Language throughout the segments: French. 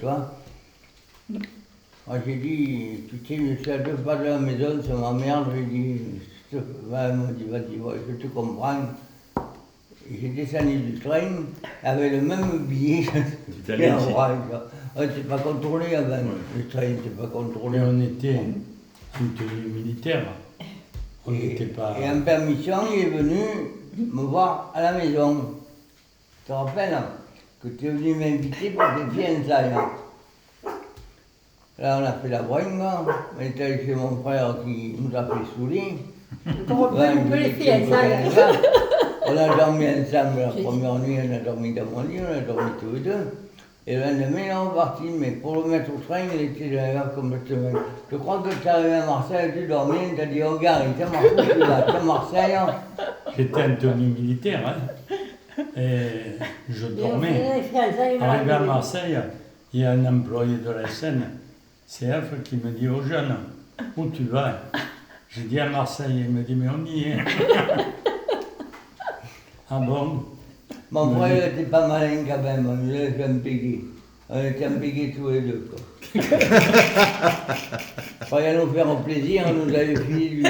tu vois. Moi j'ai dit, tu sais, je suis à 2 pas de la maison, ça m'emmerde, j'ai dit, elle m'a dit, vas-y, ouais, je te comprends. Et j'ai descendu du train avec le même billet qu'un orange. On n'était pas contrôlé avant, le train n'était pas contrôlé. Mais on était en tenue militaire. On n'était pas... Et en permission, il est venu me voir à la maison. Tu te rappelles que tu es venu m'inviter pour tes fiançailles. Là, on a fait la bringue, on est allé chez mon frère qui nous a fait saouler. On peut les fiançailles. On a dormi ensemble la première nuit, on a dormi dans mon lit, on a dormi tous les deux. Et le lendemain, on est parti, mais pour le mettre au train, il était derrière complètement. Je crois que tu es arrivé à Marseille, tu dormais, tu as dit, oh gars, tu es à Marseille. J'étais en tenue militaire, hein. Et je dormais. Arrivé à Marseille, il y a un employé de la Seine, CF, qui me dit, oh jeune, où tu vas? J'ai dit à Marseille, il me dit, mais on y est. Ah bon? Mon frère était pas malin quand même, on lui a fait un pégué. On était impégués tous les deux, quoi. Fallait nous faire plaisir, on nous avait filé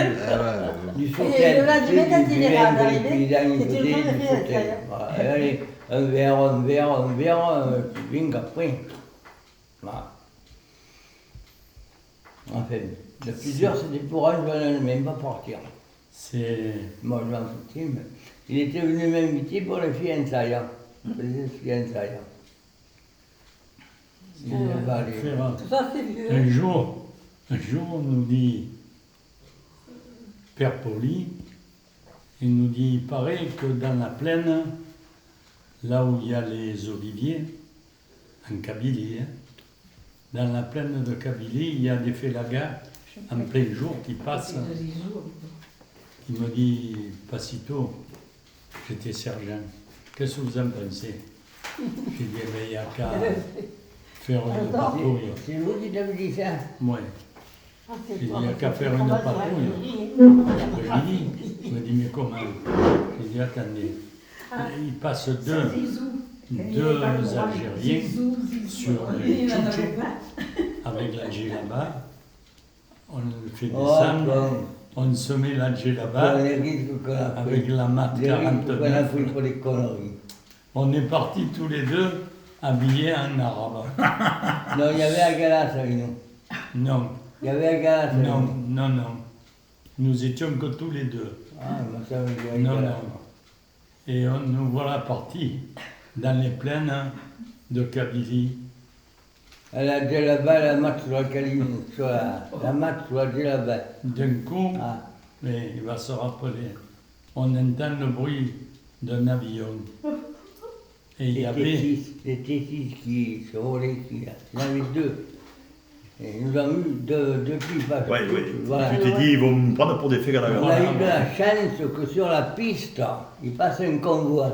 du sautet. Et le lendemain, quand il est arrivé, c'était c'était du sautet. Allez, un verre, tu viens qu'après. Voilà. Enfin, le plusieurs, c'était pour un, je ne même pas partir. Moi, je m'en foutais, mais il était venu m'inviter pour les fiançailles. Les fiançailles. Un jour, on nous dit, Père Poli, il nous dit, il paraît que dans la plaine, là où il y a les oliviers, en Kabylie, hein, dans la plaine de Kabylie, il y a des félagas en plein jour qui passent. Il me dit, Pacito, j'étais sergent, qu'est-ce que vous en pensez? J'ai dit, il n'y a qu'à faire une patrouille. C'est vous qui t'avez dit ça? Oui. J'ai dit, il n'y a qu'à faire une patrouille. Il me dit, mais comment? J'ai dit, attendez. Il passe deux Algériens sur les tchouchés avec la djellaba. On le fait descendre. On se met la djellaba avec la mat 49. On est partis tous les deux habillés en arabe. Non, il y avait Agalas avec nous. Non. Il y avait Agalas. Non. Nous étions que tous les deux. Ah, mais ça veut dire Non. Et nous voilà partis dans les plaines de Kabylie. La djellaba, la mat sur la caline, la mat sur la djellaba. D'un coup, mais il va se rappeler, on entend le bruit d'un avion. Et il y avait... Les T6 qui se volaient, il y en avait deux. Et nous avons eu deux types. Oui. Voilà. Tu t'es dit, ils vont me prendre pour des fées On a eu de la chance que sur la piste, il passe un convoi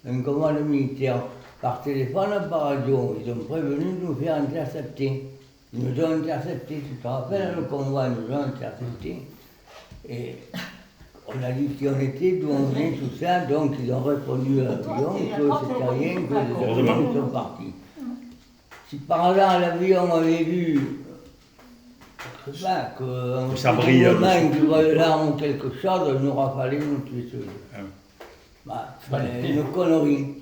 de militaires. Par téléphone, par radio, ils ont prévenu de nous faire intercepter. Ils nous ont interceptés, tu te rappelles, le convoi, ils nous ont interceptés. Et on a dit qui on était, d'où on venait, tout ça, donc ils ont répondu à l'avion, que c'était rien, que les avions sont partis. Si par hasard l'avion avait vu, je sais pas, qu'un moment du voyait l'arme ou quelque chose, il nous aura fallu nous tuer sur eux. Une connerie.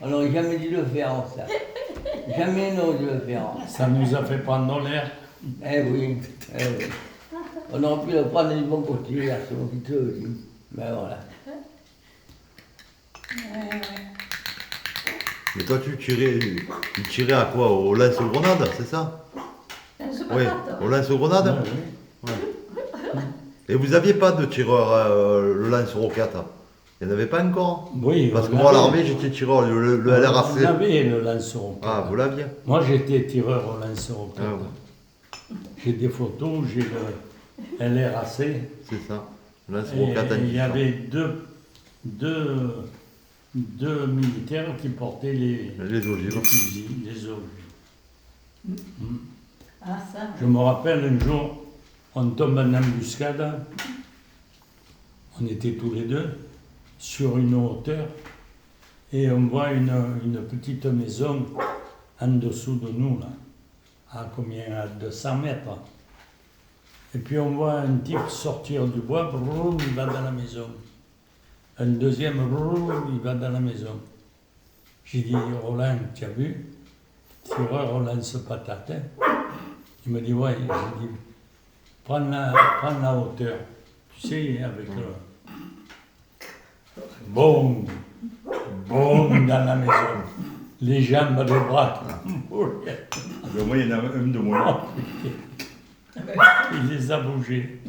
On n'aurait jamais dû le faire, ça. Jamais on n'aurait dû le faire. Ça nous a fait prendre l'air. Eh oui. On aurait pu le prendre du bon côté, c'est mon petit truc aussi. Mais voilà. Mais toi, tu tirais à quoi? Au lance-grenade, c'est ça? Oui, au lance-grenade. Oui. Et vous n'aviez pas de tireur le lance-roquette? Il n'y en avait pas encore? Oui. Parce que moi, à l'armée, j'étais tireur, le LRAC. On avait le lance-roquette. Ah, vous l'aviez? Moi, j'étais tireur au lance-roquette. Ah, ouais. J'ai des photos, j'ai le LRAC. C'est ça, lance-roquette. Il y avait deux militaires qui portaient les ogives. fusils, les ogives. Je me rappelle un jour, on tombe en embuscade, on était tous les deux sur une hauteur et on voit une petite maison en dessous de nous, là, à combien? À 200 mètres. Et puis on voit un type sortir du bois, broum, il va dans la maison. Un deuxième, broum, il va dans la maison. J'ai dit, Roland, tu as vu? Tu vois, Roland se patate. Hein? Il me dit, ouais. J'ai dit, prends la hauteur. Tu sais, avec le... Boum, boum, dans la maison. Les jambes, les bras. Au moins, il y en a un de moins. Il les a bougés.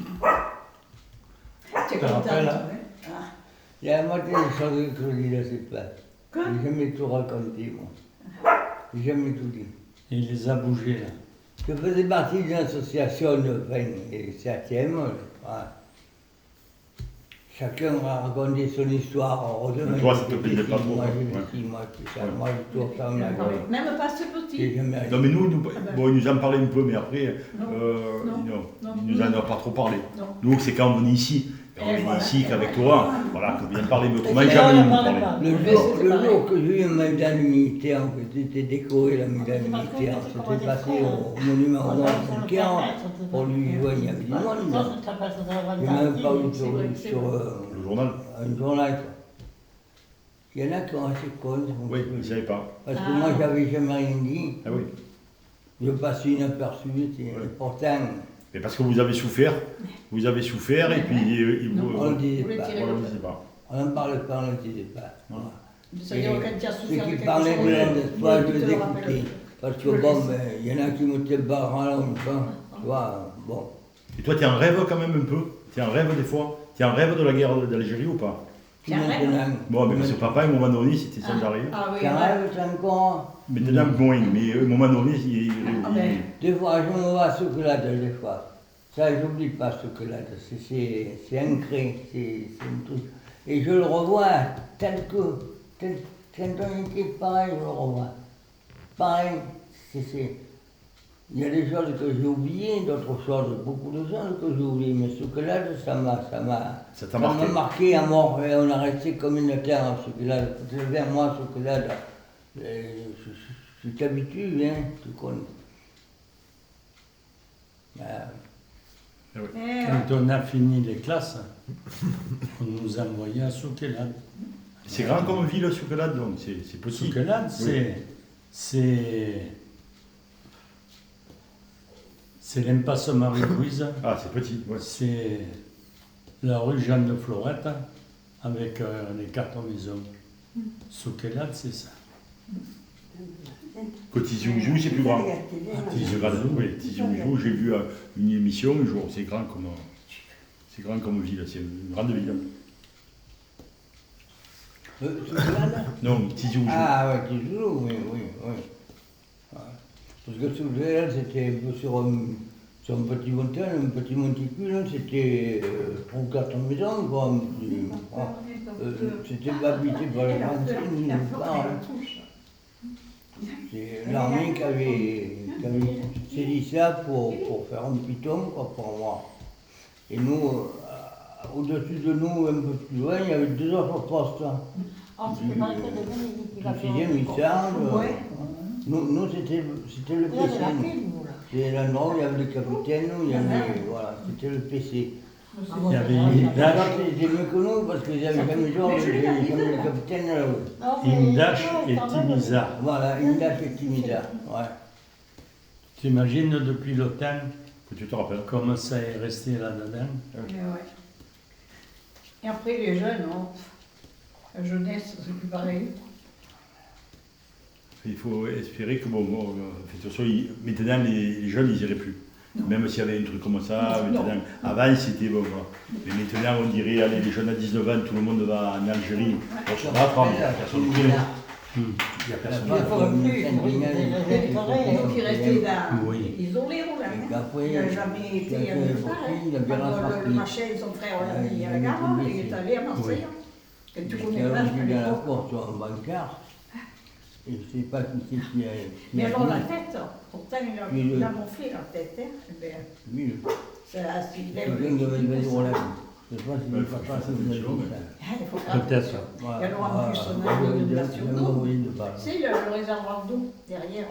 Tu es te rappelles, content, hein? hein? Il y a la moitié des choses que je dis là, c'est pas. Quoi? J'ai jamais tout raconté, moi. J'ai jamais tout dit. Il les a bougés, là. Je faisais partie d'une association de 27e. Chacun a raconté son histoire. Heureusement, Toi, ça te plaisait pas trop, Moi, quoi. je Ouais. suis, moi, tout ça. Moi, j'ai toujours fermé la gueule. Même pas ce J'ai petit. jamais Non, mais nous, bon, il nous en parlait un peu, mais après, Non. Non. il nous en a pas trop parlé. Non. Nous, c'est quand on venait ici. Quand on Et venait voilà. ici qu'avec toi, voilà, qu'on vient parler, mais autrement, Mais jamais on nous en parlait parlait. pas. Le jour que j'ai eu ma médaille militaire, que j'étais décoré la médaille militaire, c'était passé au monument aux Saint-Pierre pour lui jouer. Il y avait du monde là. J'ai même pas eu sur Le journal. un journal. Quoi. Il y en a qui ont assez cons. Oui, il ne savait pas. Parce que moi, j'avais jamais rien dit. Ah oui. Je passais inaperçu. Pourtant, Mais parce que vous avez souffert, et puis on ne le Vous disait les pas. tirez. on ne le disait pas. On n'en parlait pas, on ne le disait pas. Voilà. C'est-à-dire quand tu as souffert de Ceux qui quelque parlaient chose, de Ouais. l'espoir, tu je te les le rappelles. écoutais. Parce que Tu le bon, laisses. ben, il y en a qui mettaient le bar en langue, tu vois, bon. Et toi, tu en rêves quand même un peu. Tu en rêves des fois. Tu en rêves de la guerre d'Algérie ou pas? Tu en rêves? Maintenant, Bon, mais parce que papa, à un moment donné, c'était sans arrêt. Ah oui, tu en rêves, c'est encore. Maintenant, moins, mais à un moment donné, Ah ben. Des fois, je me vois Soukelade, des fois. Ça, j'oublie pas Soukelade. C'est ancré, c'est un truc. Et je le revois tel que, quand on était pareil, je le revois. Pareil, il y a des choses que j'ai oubliées, d'autres choses, beaucoup de choses que j'ai oubliées, mais Soukelade, ça Ça m'a marqué à mort. Et on a resté comme une terre à Soukelade. Quand je viens, moi, Soukelade, je t'habitue, hein, tu connais. Eh, Quand on a fini les classes, on nous a envoyés à Soukelade. C'est grand comme ville, Soukelade, donc c'est petit. Soukelade, c'est l'impasse Marie-Louise, Ah, c'est petit, ouais. c'est la rue Jeanne de Florette avec les 4 maisons. Soukelade, c'est ça. Cotizoujou, c'est plus grand. Ah, Oui, Tizoujou, j'ai vu une émission un jour, c'est grand comme ville, c'est une grande ville. Soukelade. Non, Tizoujou. Ah ouais, toujours, oui. Ouais. Parce que Soukelade, c'était un peu sur un petit montagne, un petit monticule, hein, c'était 3 ou 4 maisons, quoi. C'était pas habité par les Français, nulle part. Hein. C'est l'armée qui avait saisi ça pour faire un piton, quoi, pour moi. Et nous, au-dessus de nous, un peu plus loin, il y avait 2 autres postes. Hein. Du 6e hussard. Nous, c'était le PC. C'est l'endroit où il y avait le capitaine, où il y avait, voilà, c'était le PC. Il y avait Là, Imdash, c'était mieux que nous, parce qu'ils avaient jamais jamais le capitaine là-haut. Imdash et Timisa. Voilà, Imdash et Timida, ouais. T'imagines depuis le temps Que tu te rappelles. comment ça est resté là-dedans? Mais ouais. Et après, les jeunes, non. La jeunesse, c'est plus pareil. Il faut espérer que, bon, de toute façon, maintenant, les jeunes, ils n'iraient plus. Non. Même s'il y avait un truc comme ça, Non. maintenant, avant, c'était bon, voilà. Mais maintenant, on dirait, allez, les jeunes à 19 ans, tout le monde va en Algérie pour se battre, mais personne ne vient. Il n'y a personne. Il faut qu'ils restaient là, Oui. isolés, là. Et qu'après, Il n'a jamais été il a nulle fait part. il a bien Quand rattrapé. le machin, son frère, l'a mis à la gare, il est allé à Marseille. Et tu J'étais connais pas, allongé à dans la l'époque. porte sur un bancard. Et je ne sais pas qui c'est qui a. Mais alors la dit. tête, pourtant il a gonflé la tête. Hein. Eh ben, Lui, ça, s'il lève quelqu'un devait dire, voilà, Je sais pas si Ouais, le faut que papa je se fasse vous a attention, dit mais- ça. Il faut faire Peut-être. attention. Voilà. Et alors, en plus, on a Voilà. une inondation Je vais d'eau. m'envoyer de parler. Tu sais, le réservoir d'eau derrière.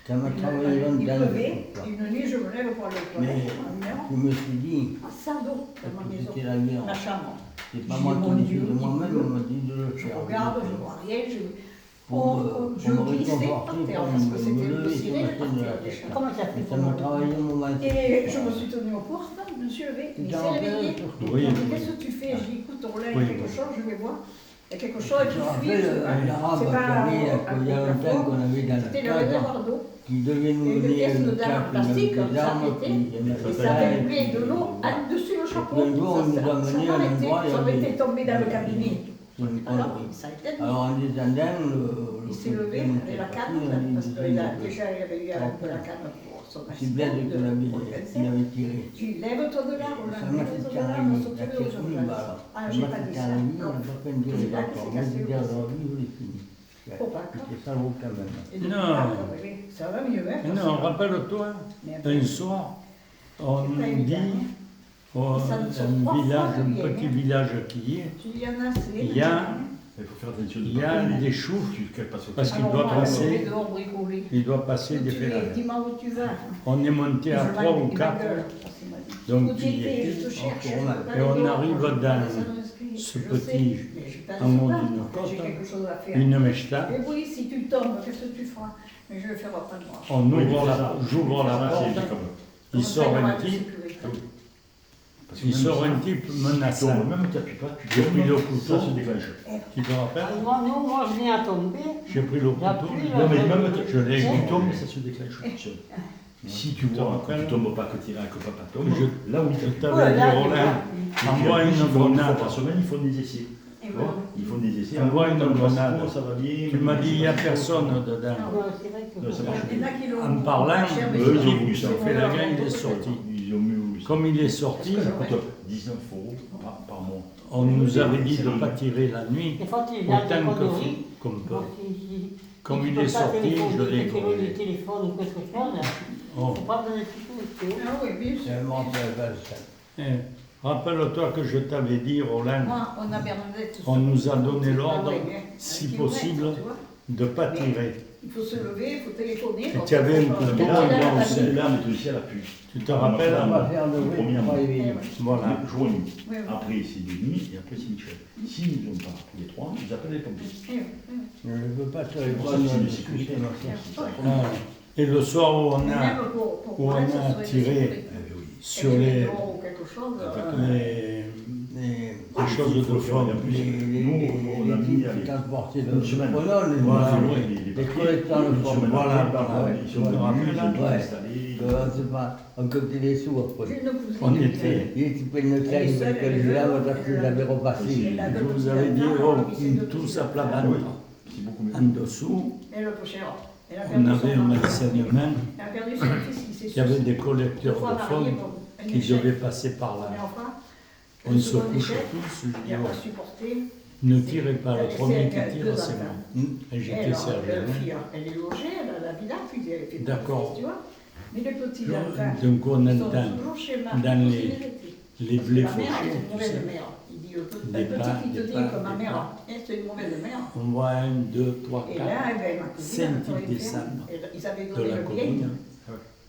Ça m'a travaillé Il longtemps. pleuvait, ce truc-là. une nuit je me lève pour aller aux Mais toilettes, en une heure, je me suis dit, sans d'eau dans ma maison, c'était la guerre. ma chambre. C'est pas J'ai moi dit, qui mon décide Dieu, de moi-même, on m'a dit de le Je faire. regarde, je vois rien, Pour je glissais par réconforter, terre pour parce que me c'était lever le sur ciné la par scène de la terre tête. déjà. Comment ça Et fait ça m'a travaillé au moment. Et je me suis tenue aux portes, je me suis levée, il T'es s'est réveillé. surtout. Oui. Il m'a dit, qu'est-ce que tu fais? J'ai dit, écoute, on lève Oui. quelque chose, je vais voir. Il y a quelque chose Je qui me fuit. rappelle un arabe C'est qu'il y pas avait, il y a longtemps qu'on avait dans C'était le la cave, réservoir d'eau. qui devait nous Et une donner pièce une de dame en cape, plastique, des ça armes, pétait. puis il y en avait Et ça, ça avait et coulé puis, de l'eau voilà. dessus le chapeau. un jour, on nous a menés à un endroit, il y Ça avait- m'était tombé dans le cabinet. Une Alors, connerie. ça a été. Alors en descendant, Il s'est levé, et la canne, parce que déjà il avait eu un peu la canne pour son Si bled accident. qu'on avait, pour le qu'il cancer. avait tiré. J'ai dit, lève-toi de là, Roland, Ça m'a lève-toi fait de là, on carrément, va sauter la aux question, urgences. bah alors. Ah, Ça j'ai m'a pas fait dit ça. carrément, Non. on n'a pas fait dire C'est les là que enfants. c'est Moi, cassé je le dis à dos. leur vie, je l'ai fini. Faut pas, quoi. C'était salaud quand même. Et de Non. là, ça va mieux, hein. Non, rappelle-toi, Mais un soir, on C'est pas dit évident, au Ça nous sort un trois village, fois, un Julien, petit hein. village qui y est, tu y en as, c'est il y a, Il faut faire attention de il y pas a tomber. des choux, Tu passes au parce qu'il Alors, doit moi, passer, je vais dehors bricoler. il doit passer des Où tu es, ferrailles. dis-moi où tu vas. On est monté à Je 3 m'en ou mets 4, ma gueule, ça, c'est ma vie. donc Où tu il y étais, était. je te cherche. Encore mal. Et on arrive dans ce petit en haut d'une côte, J'ai quelque chose à faire. une mechta, Et oui, si tu tombes, qu'est-ce que tu feras? Mais je vais faire après moi. on Oui, ouvre c'est la, ça. j'ouvre la Ça, c'est porte, comme- il sort un type, Parce que il même sort ça, un type tu menaçant. tombes, même tu appuies pas, tu J'ai pris le tombes, couteau. ça se déclenche. Tu te rappelles? Moi, non, moi, je viens à tomber. J'ai pris le couteau, J'appuie, Non, mais là, même je l'ai si tu écouté. tombes, ça se déclenche tout seul. Si tu te vois que rappelles? tu tombes pas, que papa tombe, Je- là oui, Je tu t'avais dit, Roland, envoie une grenade. Par semaine, ils font des essais. Et Tu voilà. vois, ils font des essais. Envoie une grenade. Ça va bien. Tu m'as dit, il n'y a personne dedans. Ouais, c'est vrai que Non, ça marche. Il y en a qui l'ont- En parlant, cher, mais eux, c'est ils ont pas- voulu ça. fait la gueule, il est sorti. Ils ont mieux ça. Comme il est sorti, Ça coûte 19 € par mois. on nous avait dit de ne pas tirer la nuit, des fois, tu es dans des autant conneries. qu'on peut. Comme tu il peux est pas sorti, téléphoner, je l'ai quelqu'un collé. du téléphone ou quelque chose, Oh. faut pas donner tout. Ah oui, bien sûr. C'est un menteur, ça. Rappelle-toi que je t'avais dit, Roland, Moi, on a Bernadette. on nous a donné C'est l'ordre, pas vrai, hein. si Un kilomètre, possible, tu vois. de ne pas tirer. Il faut se lever, il faut téléphoner. Et donc tu avais il faut un pas- couteau, il y en a on là, va là, aussi. Là, on est aussi à l'appui. Tu te rappelles? On va faire de Le vrai, premier trois mois. et demi. Voilà. Jour et nuit. Oui, oui. Après, c'est des nuits et après, c'est Michel. S'ils ne ont pas tous les trois, ils appellent les pompiers. Oui, oui. Je ne veux pas te Pour ça, répondre c'est à de la sécurité. discussion. Ah. Et le soir où on Mais a, même pour où moi, on ça a serait tiré sécurité. oui. sur Et les, ou quelque chose. les choses de fond, Nous, on a mis transportés de une semaine. prenons les Voilà. les collecteurs de forme. Voilà, Ils sont venus, ils ont tout Ouais. installé. On comptait les sous après. J'ai une cousine. On qui était- vient. Il était pas une Elle est scène seule, parce que elle est je l'avais jeune, parce que elle je l'avais Elle repassé. a je deux vous petits avais dit, enfants, oh, puis c'est deux tous petits à plat enfants. Ah oui, ventre. c'est beaucoup mieux. En dessous, Et le peu cher. Elle a on perdu avait son un mari. enseignement Elle a perdu son fils, il s'est qui avait des Deux collecteurs fois de marié, fonds bon, un qui échec. devaient passer par là. Mais enfin, On le se second couche échec, tous, je il dis, n'a oh, pas supporté. ne tirez pas, le Elle premier essaie qui avec tire, deux c'est enfants. moi. Et Et j'étais alors, servi. la fille, elle est logée, elle a la villa, puis elle fait D'accord. tu vois. Mais les petits Donc, enfants, donc on ils sont entend toujours chez ma dans les- possibilité. les Parce que blés la mère, fauchés, c'est une tu mauvaise sais. mère. Il dit, Des le petit pas, qui te des dit pas, que ma des mère, pas. c'est une mauvaise mère. On voit 1, 2, 3, Et 4. là, eh ben, ma cousine, 5 elle types aurait fait, descendent ils avaient de donné la le bien commune.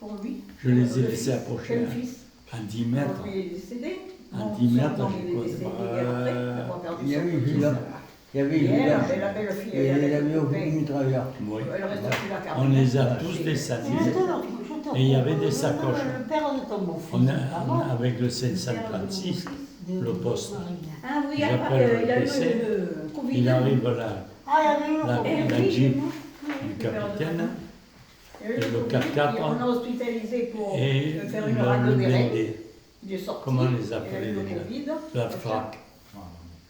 pour lui. Je les ai Le laissés fils, approcher quel à- fils à 10 mètres. Lui est décédé. À Mon 10 mètres, son j'ai il est quoi, décédé bah, hier après, d'avoir perdu il y son avait petit. Julien. Il y avait Et elle, Julien. la belle-fille, Et elle il avait avait le aucune copain. mitrailleur. Oui. Elle reste plus la carte. On les a tous C'est- descendus. Et il y avait des sacoches. Le père de ton beau-fils. On a, avec le 736, le poste. Ah oui, J'appelle après, il a le eu PC. le Covid. Il arrive là, Ah, il y avait eu le la, Covid. la oui, Jeep oui. du capitaine Il a eu et le Covid, 4x4, puis on l'a hospitalisé pour et faire une radio le des règles. blindé, Il est sorti. comment les il a appeler eu le déjà Covid. le half-track.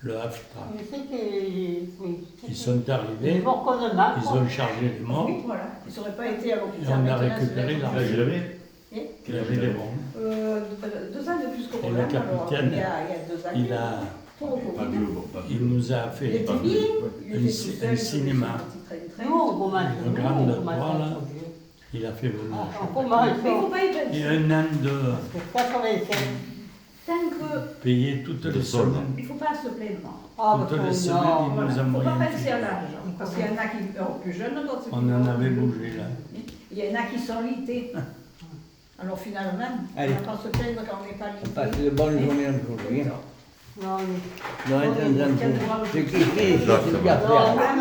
Le half-track. Je sais que. Oui. Ils sont arrivés, Pour qu'on ne marque. ils ont chargé les morts, Oui, voilà. Il ne serait pas été à et l'hôpital. on a Maintenant, récupéré c'est- l'argent. Là, je l'avais. Et Il y avait des bons. 2 ans de plus qu'au Et le Roland, capitaine, il y a 2 ans. Il, a, Pour le Pas Covid. vieux, bon, pas il vieux. nous a Il fait était pas bien. vieux. Il Un était ci- tout seul, un il faisait son cinéma. petit train-train. Non, comment le grand de Troyes, là, il a fait venir. Comment il Mais il ne faut fait pas y penser. Et un an de, Parce que 85. Tant que. Payer toutes les soldes. semaines. Il ne faut pas se plaindre. Ah, Toutes bah, les semaines, non. il Voilà. nous a Il ne faut pas moyen. penser à l'argent. Parce qu'il y en a qui sont plus jeunes, d'autres qui On en sont avait plus- bougé là. Il y en a qui sont lités. Alors finalement, Allez. on ne va pas se plaindre quand on n'est pas On lité. passe de bonnes journées aujourd'hui. Hein. Non, mais- Dans un temps, c'est qui fait, Jacques, ça c'est va. bien faire.